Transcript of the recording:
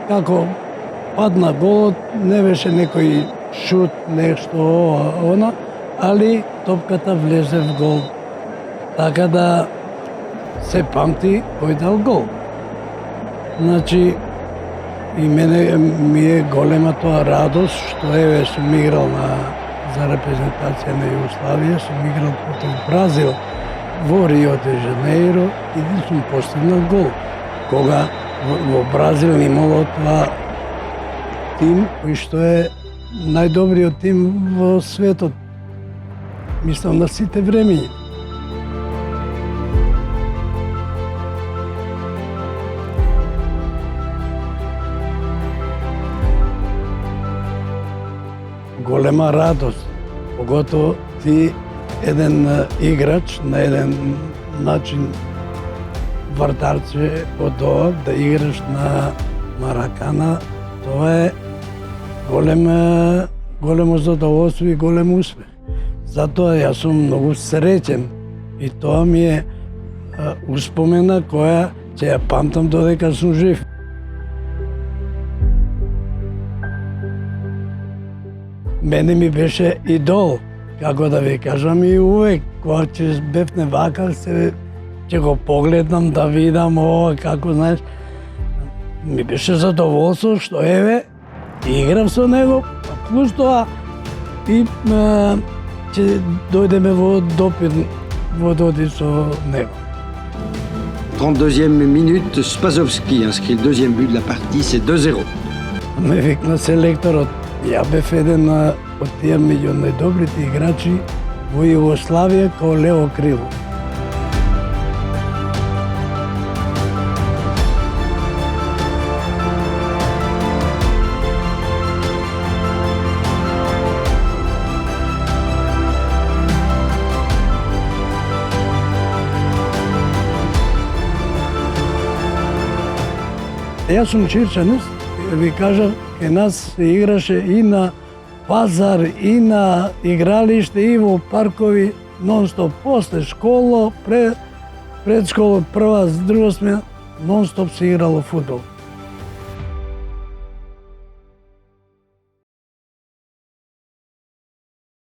како падна голот, не беше некој шут, нешто ова, она, али топката влезе в гол. Така да се памти кој дал гол. Значи, и мене ми е голема тоа радост што еве сум играл за репрезентација на Југославија, сум играл против Бразил во Рио де Жанеиро и сум постигнал гол. Кога во Бразил имало тоа тим кој што е најдобриот тим во светот. Мислам на сите времења. Голема радост, поготово ти еден играч на еден начин вратарче од ова да играш на Маракана, тоа е големо задоволство и голем успех. Затоа јас сум многу среќен и тоа ми е успомена која ќе ја памтам додека сум жив. Мене ми беше идол, како да ви кажам, и увек кога ќе бевне вака, ќе го погледнам да видам ова, како знаеш. Ми беше задоволство што еве играв со него, плюс тоа и ќе дојдеме во допир во додир со него. 32e minute, Spasovski inscrit le deuxième but de la partie, c'est 2-0. Ме викна селекторот. Ја бев еден од тие меѓу најдобрите играчи во Југославија као лево крило. Јас сум чирчанец, ви кажав, кај нас се играше и на пазар, и на игралиште, и во паркови, нон-стоп. После школа, пред школа, прва, друга смена, нон-стоп се играло фудбал.